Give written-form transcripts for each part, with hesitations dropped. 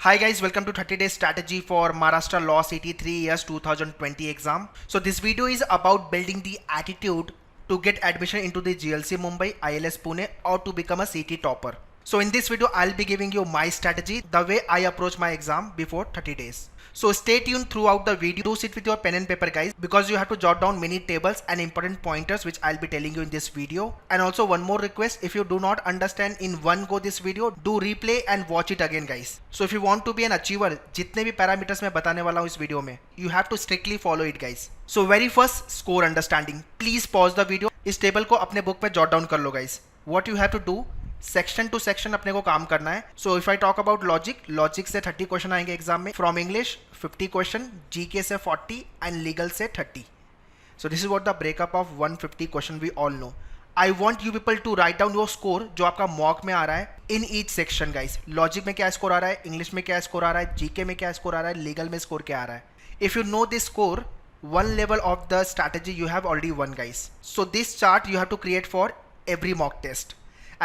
Hi guys, welcome to 30 Day Strategy for Maharashtra Law CT 3 years 2020 exam. So this video is about building the attitude to get admission into the GLC Mumbai, ILS Pune or to become a CT topper. So in this video, I'll be giving you my strategy, the way I approach my exam before 30 days. So stay tuned throughout the video. Do sit with your pen and paper guys, because you have to jot down many tables and important pointers which I'll be telling you in this video. And also one more request, if you do not understand in one go this video, do replay and watch it again guys. So if you want to be an achiever, जितने भी parameters मैं बताने वाला हूँ इस video में, you have to strictly follow it guys. So very first, score understanding. Please pause the video. इस table को अपने बुक पे जॉट डाउन कर लो guys. What you have to do, section two section अपने को काम करना है. So if I talk about logic से 30 क्वेश्चन आएंगे एग्जाम में. फ्रॉम इंग्लिश 50 क्वेश्चन, जीके से 40 एंड लीगल से 30. So this is what the breakup of 150 question we all know. I want you people to write down your score जो आपका mock में आ रहा है in each section guys. Logic में क्या स्कोर आ रहा है, इंग्लिश में क्या स्कोर आ रहा है, जीके में क्या स्कोर आ रहा है, लीगल में स्कोर क्या आ रहा है. If you know this score, one level of the strategy you have already won guys. So this chart you have to create for every mock test.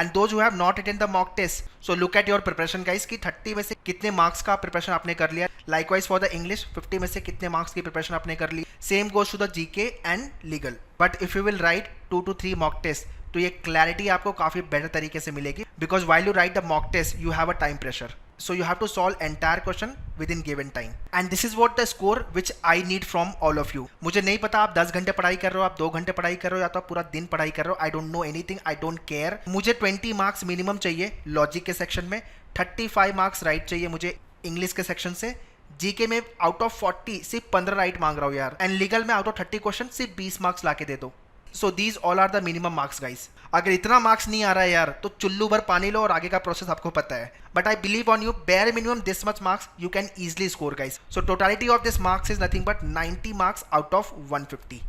And those who have not attended the mock test, so look at your preparation guys कि 30 में से कितने marks का preparation आपने कर लिया. Likewise for the English, 50 में से कितने मार्क्स की प्रिपरेशन आपने कर ली. Same goes to the GK and legal. But if you will write 2 to 3 mock tests, तो ये क्लैरिटी आपको काफ़ी बेटर तरीके से मिलेगी. Because while you write the mock test, you have a time pressure. So you have to solve entire question within given time. And this is what the score which I need from all of you. मुझे नहीं पता आप 10 घंटे पढ़ाई कर रहे हो, आप 2 घंटे पढ़ाई कर रहे हो, या तो आप पूरा दिन पढ़ाई कर रहे हो. I don't know anything, I don't care. मुझे 20 मार्क्स मिनिमम चाहिए लॉजिक के सेक्शन में, 35 मार्क्स राइट चाहिए मुझे इंग्लिश के सेक्शन से. जीके में आउट ऑफ 40 सिर्फ 15 राइट मांग रहा हूँ यार. एंड लीगल में आउट ऑफ 30 क्वेश्चन सिर्फ 20 मार्क्स ला के दे दो. So these all are the minimum marks guys. अगर इतना मार्क्स नहीं आ रहा है यार तो चुल्लू भर पानी लो और आगे का प्रोसेस आपको पता है. But I believe on you, bare minimum this much marks you can easily score guys. So totality of this marks is nothing but 90 marks out of 150.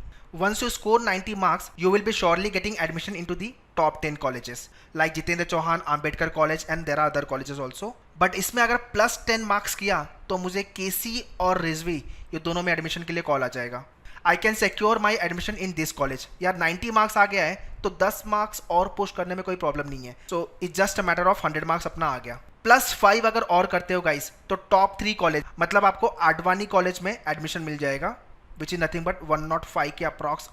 Once you score 90 marks, you will be surely getting admission into the top 10 colleges like Jitendra Chauhan, Ambedkar College and there are other colleges also. But इसमें अगर plus 10 marks किया तो मुझे केसी और रिजवी ये दोनों में admission के लिए कॉल आ जाएगा. I can secure my admission in this college. यार 90 मार्क्स आ गया है तो 10 मार्क्स और पुश करने में कोई प्रॉब्लम नहीं है. So it's just a matter of 100 marks अपना आ गया. +5 अगर और करते हो गाइस तो टॉप 3 कॉलेज, मतलब आपको आडवाणी कॉलेज में एडमिशन मिल जाएगा which is nothing but 105 के approx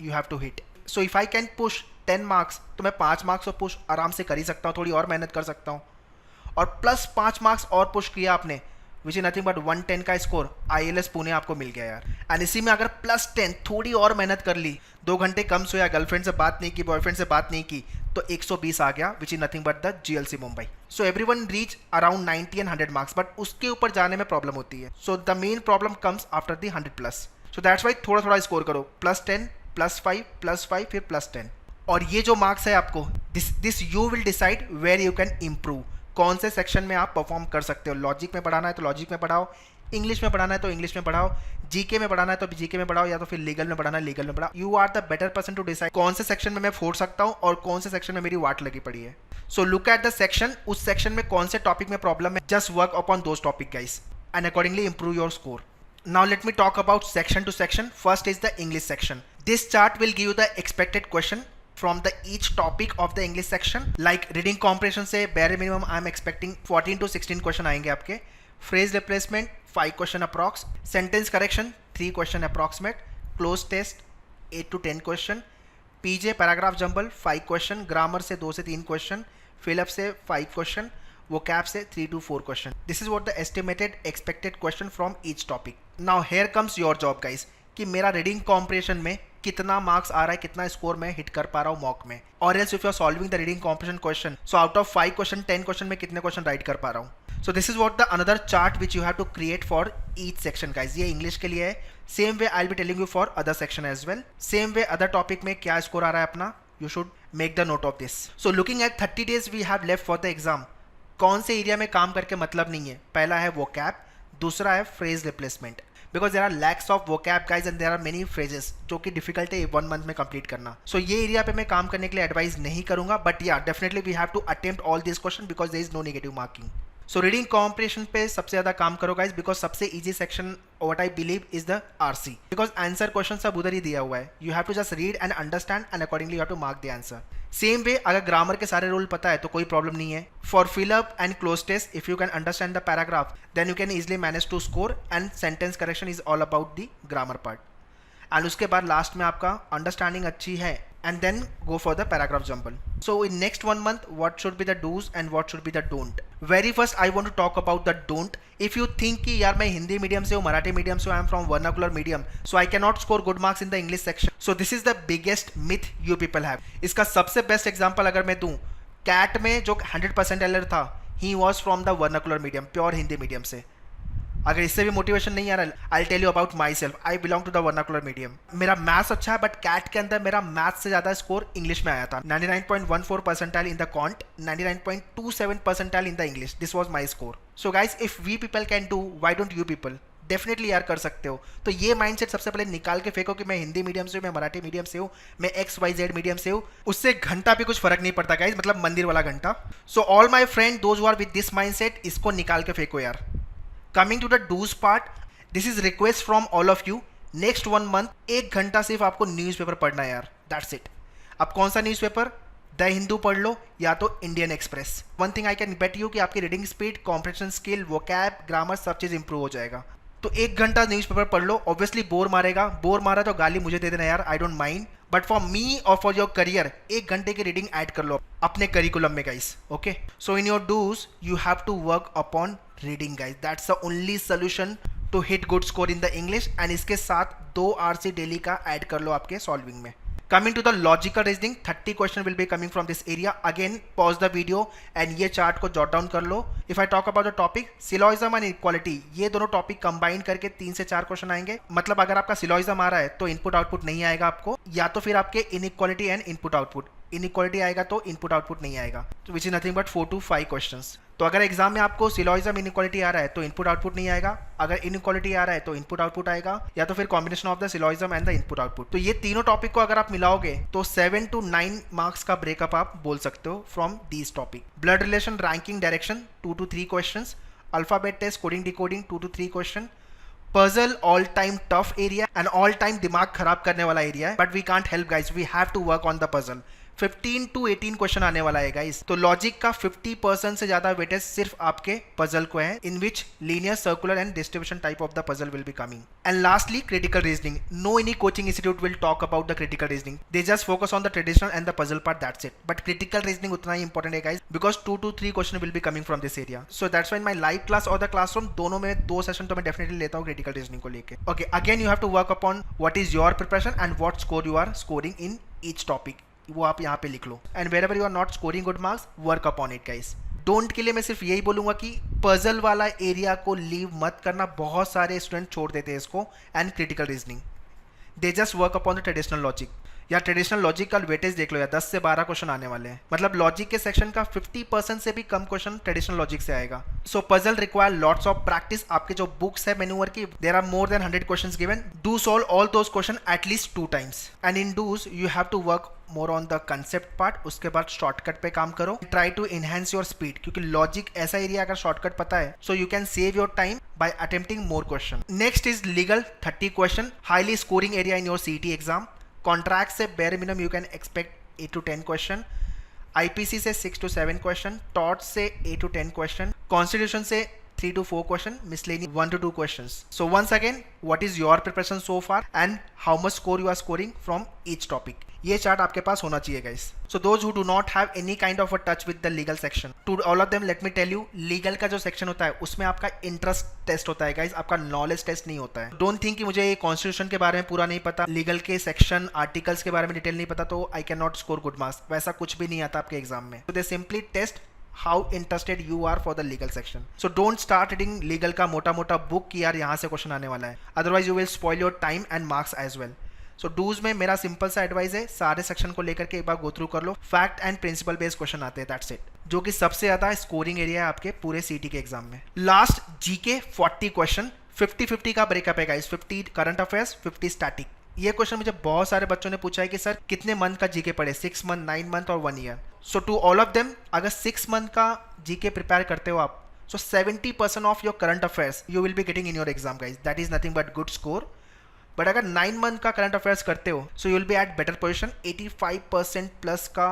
you have to hit. So if I can push 10 marks तो मैं 5 मार्क्स और पुश आराम से कर ही सकता हूँ, थोड़ी और मेहनत कर सकता हूँ. और प्लस 5 मार्क्स और पुश किया आपने विच इज नथिंग बट 110 का स्कोर ILS पुणे आपको मिल गया यार. एंड इसी में अगर +10 थोड़ी और मेहनत कर ली, 2 घंटे कम सोया, गर्लफ्रेंड से बात नहीं की, बॉयफ्रेंड से बात नहीं की, तो 120 आ गया which is nothing but the GLC Mumbai. So everyone reach around 90 and 100 marks, but उसके ऊपर जाने में प्रॉब्लम होती है. So the main problem comes after the 100+. So that's why थोड़ा थोड़ा स्कोर करो. +10 +5 +5 फिर +10. और ये जो मार्क्स है आपको, this you will decide where you can improve. कौन से सेक्शन में आप परफॉर्म कर सकते हो. लॉजिक में पढ़ाना है तो लॉजिक में पढ़ाओ, इंग्लिश में पढ़ाना है तो इंग्लिश में पढ़ाओ, जीके में पढ़ाना है तो जीके में पढ़ाओ, या तो फिर लीगल में पढ़ाना है लीगल में पढ़ाओ. You are the better person to decide कौन से सेक्शन में मैं फोड़ सकता हूँ और कौन से सेक्शन में मेरी वाट लगी पड़ी है. So look at the section, उस सेक्शन में कौन से टॉपिक में प्रॉब्लम है, just work upon those topic guys and accordingly improve your score. Now let me talk about section to section. First is the English section. This chart will give you the expected question from the each topic of the English section. Like reading comprehension से bare minimum I am expecting 14 to 16 question आएंगे आपके. Phrase replacement 5 question approx. Sentence correction 3 question approximate. Close test 8 to 10 question. PJ paragraph jumble 5 question. Grammar से 2 से 3 question. Fill up से 5 question. vocab से 3 to 4 question. This is what the estimated expected question from each topic. Now here comes your job guys कि मेरा reading comprehension में कितना marks आ रहा है, कितना स्कोर मैं हिट कर पा रहा हूँ मॉक में. और else if you are solving the reading comprehension question, so out of 5 question 10 question में कितने क्वेश्चन राइट कर पा रहा हूँ. So this is what the another chart which you have to create for each section guys. ये English के लिए है. Same way I will be telling you for other section as well. Same way other topic में क्या score आ रहा है अपना, you should make the note of this. So looking at 30 days we have left for the exam. कौन से area में काम करके मतलब नहीं है. पहला है vocab, दूसरा है phrase replacement. Because there are lacks of vocab guys and there are many phrases जो कि डिफिकल्ट है 1 month में कंप्लीट करना. सो ये एरिया पे मैं काम करने के लिए एडवाइस नहीं करूंगा. But yeah definitely we have to attempt all this question because there is no negative marking. So reading comprehension पे सबसे ज़्यादा काम करो गाइज, बिकॉज सबसे easy section what I believe is the RC. Because answer question सब उधर ही दिया हुआ है. You have to just read and understand and accordingly you have to mark the answer. Same way अगर ग्रामर के सारे रूल पता है तो कोई प्रॉब्लम नहीं है. For fill up and cloze test if you can understand the paragraph then you can easily manage to score and sentence correction is all about the grammar part. And उसके बाद last में आपका understanding अच्छी है and then go for the paragraph jumble. So in next 1 month what should be the do's and what should be the don't. Very first I want to talk about the don't. If you think कि यार मैं Hindi medium से हूँ, Marathi medium से हूँ, I am from vernacular medium, so I cannot score good marks in the English section. So this is the biggest myth you people have. इसका सबसे best example अगर मैं दूँ, कैट में जो 100% एलर था, he was from the vernacular medium, pure Hindi medium से. अगर इससे भी मोटिवेशन नहीं आ रहा, I tell you about myself, I belong to the vernacular medium. मेरा मैथ्स अच्छा है बट कैट के अंदर मेरा मैथ्स से ज़्यादा स्कोर इंग्लिश में आया था. 99.14 percentile in the quant, 99.27 percentile in the English. This was my score. So guys if we people can do, why don't you people? Definitely यार कर सकते हो. तो ये माइंडसेट सबसे पहले निकाल के फेंको कि मैं हिंदी मीडियम से हूँ, मैं मराठी मीडियम से हूँ, मैं XYZ मीडियम से हूँ. उससे घंटा भी कुछ फर्क नहीं पड़ता गाइज, मतलब मंदिर वाला घंटा. So all my friend those who are with this mindset, इसको निकाल के फेंको यार. Coming to the do's part, this is request from all of you. Next 1 month 1 घंटा सिर्फ आपको न्यूज़पेपर पढ़ना है यार. That's it. अब कौन सा न्यूज़पेपर? द हिंदू पढ़ लो या तो Indian express. One thing I can bet you कि आपकी reading speed, comprehension skill, vocab, grammar सब चीज़ इंप्रूव हो जाएगा. तो 1 घंटा न्यूज़पेपर पढ़ लो. ऑब्वियसली बोर मारेगा, बोर मारा तो गाली मुझे दे देना यार, I don't mind. But for me और फॉर योर करियर 1 घंटे की रीडिंग ऐड कर लो अपने करिकुलम में guys. Okay, so in your dues you have to work upon reading guys. That's the only solution to hit good score in the English. And इसके साथ 2 RC daily का add कर लो आपके solving में. Coming to the logical reasoning, 30 question will be coming from this area. Again, pause the video and ये chart को jot down कर लो. If I talk about the topic, syllogism and inequality, ये दोनों topic combine करके 3 से 4 question आएंगे. मतलब अगर आपका syllogism आ रहा है तो इनपुट आउटपुट नहीं आएगा आपको, या तो फिर आपके inequality and input output. Inequality आएगा तो इनपुट आउटपुट नहीं आएगा, which is nothing but 4 to 5 questions. तो अगर एग्जाम में आपको सिलॉजिज्म इनइक्वालिटी आ रहा है तो इनपुट आउटपुट नहीं आएगा, अगर इनइक्वालिटी आ रहा है तो इनपुट आउटपुट आएगा, या तो फिर combination of the syllogism and the input output. तो ये तीनों टॉपिक को अगर आप मिलाओगे तो 7 to 9 मार्क्स का ब्रेकअप आप बोल सकते हो from these topic. Blood relation, ranking, direction 2 to 3 questions. Alphabet test, coding decoding 2 to 3 question. Puzzle all time tough area and all time दिमाग खराब करने वाला एरिया है, but we can't help guys, we have to work on the puzzle. 15 to 18 question आने वाला है guys. तो logic का 50% से ज्यादा वेटेज सिर्फ आपके पजल को है, in which linear, circular and distribution type of the puzzle will be coming. And lastly critical reasoning. No any coaching institute will talk about the critical reasoning. They just focus on the traditional and the puzzle part, that's it. But critical reasoning उतना ही important है guys, because 2 to 3 question will be coming from this area. So that's why my live class और the classroom दोनों में 2 session तो मैं definitely लेता हूँ क्रिटिकल रीजनिंग को लेके. Okay, again you have to work upon what is your preparation and what score you are scoring in each topic, वो आप यहाँ पे लिख लो. And wherever you are not scoring good marks, work upon it guys. Don't के लिए मैं सिर्फ यही बोलूंगा कि पजल वाला एरिया को लीव मत करना. बहुत सारे स्टूडेंट छोड़ देते हैं इसको. And critical reasoning, they just work upon the traditional logic. या ट्रेडिशनल लॉजिक का वेटेज देख लो यार, 10 से 12 क्वेश्चन आने वाले हैं. मतलब लॉजिक के सेक्शन का 50% से भी कम क्वेश्चन ट्रेडिशनल लॉजिक से आएगा. So puzzle require lots of practice. आपके जो बुक्स है मैन्यूअर की, there are more than 100 questions given. Do solve all those question at least 2 times. And in those you have to work more on the concept part. उसके बाद shortcut पे काम करो. Try to enhance your speed, क्योंकि logic ऐसा area अगर shortcut पता है so you can save your time by attempting more question. Next is legal, 30 question, highly scoring area in your CET exam. Contract से bare minimum you can expect 8 to 10 question. IPC से 6 to 7 question. Taught से 8 to 10 question. Constitution से 3 to 4 question. Miscellaneous 1 to 2 questions. So once again, what is your preparation so far and how much score you are scoring from each topic. ये chart आपके पास होना चाहिए guys. So those who do not have any kind of a touch with the legal section, to all of them let me tell you, legal का जो section होता है उसमें आपका इंटरेस्ट टेस्ट होता है गाइस, आपका नॉलेज टेस्ट नहीं होता है. डोंट थिंक कि मुझे कॉन्स्टिट्यूशन के बारे में पूरा नहीं पता, लीगल के सेक्शन आर्टिकल्स के बारे में डिटेल नहीं पता, तो I can not score good marks. वैसा कुछ भी नहीं आता आपके एग्जाम में. तो they simply test how interested you are for the legal section. So don't start reading legal का मोटा मोटा बुक कि यार यहाँ से क्वेश्चन आने वाला है, otherwise you will spoil your time and marks as well. So do's में मेरा सिंपल सा एडवाइस है, सारे सेक्शन को लेकर के एक बार गो थ्रू कर लो. Fact and principle based question आते हैं, दैट्स इट, जो कि सबसे ज्यादा स्कोरिंग एरिया है आपके पूरे CET के एग्जाम में. लास्ट GK 40 क्वेश्चन, 50-50 का ब्रेकअप है गाइस. 50 current affairs, 50 static. ये क्वेश्चन मुझे बहुत सारे बच्चों ने पूछा है कि सर कितने मंथ का GK पढ़े, 6 मंथ, 9 मंथ और 1 year. So to all of them, अगर 6 मंथ का GK प्रिपेयर करते हो आप, so 70% of your current affairs you will be getting in your exam guys. That is nothing but good score. But अगर 9 month का current affairs करते हो so you will be at better position. 85% plus का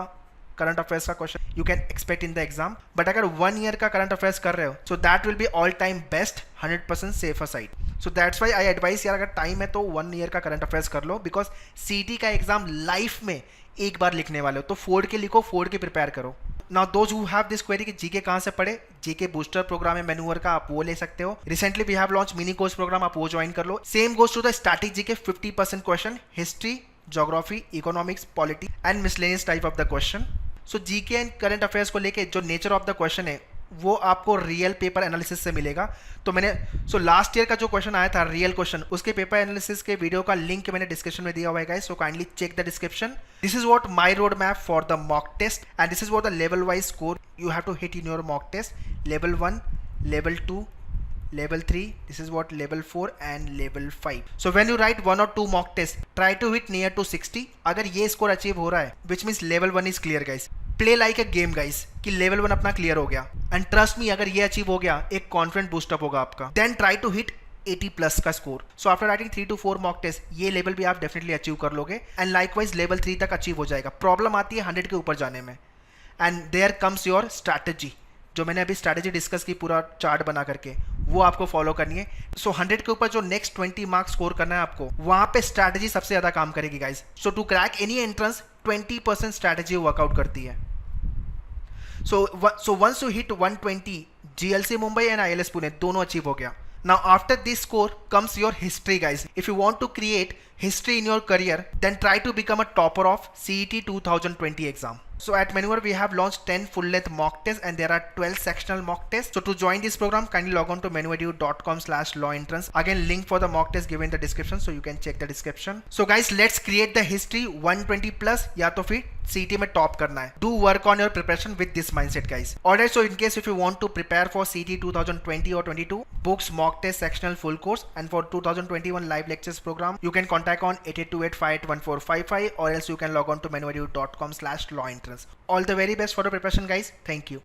current affairs का question you can expect in the exam. But अगर 1 year का current affairs कर रहे हो so that will be all time best, 100% safer side. So that's why I advice यार, अगर time है तो 1 ईयर का करंट अफेयर्स कर लो, बिकॉज सीटी का एग्जाम लाइफ में एक बार लिखने वाले हो. तो फोर्ड के लिखो, फोर्ड के प्रिपेयर करो. Now those who have this query कि जीके कहाँ से पढ़े, जीके बूस्टर प्रोग्राम है मैन्यूअर का, आप वो ले सकते हो. Recently we have launch mini course programme, आप वो ज्वाइन कर लो. Same goes to the static GK, 50% question, history, geography, economics, polity and miscellaneous type of the question. So GK and current affairs को लेके जो नेचर ऑफ द क्वेश्चन है वो आपको रियल पेपर एनालिसिस से मिलेगा. तो मैंने लास्ट ईयर का जो क्वेश्चन आया था रियल क्वेश्चन, उसके पेपर एनालिसिस के वीडियो का लिंक मैंने डिस्क्रिप्शन में दिया हुआ है guys, so kindly check the description. This is what my road map for the mock test and this is what the level wise score you have to hit in your mock test. Level 1, level 2, level 3, this is what level 4 and level 5. So when you write 1 or 2 mock tests, try to hit near to 60. अगर ये score achieve हो रहा है which means level 1 is clear guys. Play like a game guys कि level 1 अपना clear हो गया, and trust me अगर ये अचीव हो गया एक कॉन्फिडेंट बूस्टअप होगा आपका. Then try to hit 80 plus का score. So after writing 3 to 4 mock test ये लेवल भी आप डेफिनेटली अचीव कर लोगे, एंड लाइकवाइज लेवल 3 तक अचीव हो जाएगा. प्रॉब्लम आती है 100 के ऊपर जाने में, and there comes your strategy. जो मैंने अभी स्ट्रैटेजी डिस्कस की पूरा चार्ट बना करके, वो आपको फॉलो करनी है. सो 100 के ऊपर जो नेक्स्ट 20 मार्क्स स्कोर करना है आपको, वहां पे स्ट्रैटेजी सबसे ज्यादा काम करेगी guys. So to crack any entrance 20% strategy work out करती है. So once you hit 120, GLC Mumbai and ILS Pune दोनों अचीव हो गया. Now after this score comes your history guys. If you want to create history in your career, then try to become a topper of CET 2020 exam. So at Maneuver we have launched 10 full length mock tests and there are 12 sectional mock tests. So to join this program kindly log on to manuedu.com/lawentrance. Again link for the mock test given in the description, so you can check the description. So guys let's create the history 120 plus या तो फिर CET में top करना है. Do work on your preparation with this mindset guys. Alright, so in case if you want to prepare for CET 2020 or 22, books mock test sectional full course, and for 2021 live lectures program you can contact on 8828581455 or else you can log on to manuedu.com/lawentrance. All the very best for the preparation guys. Thank you.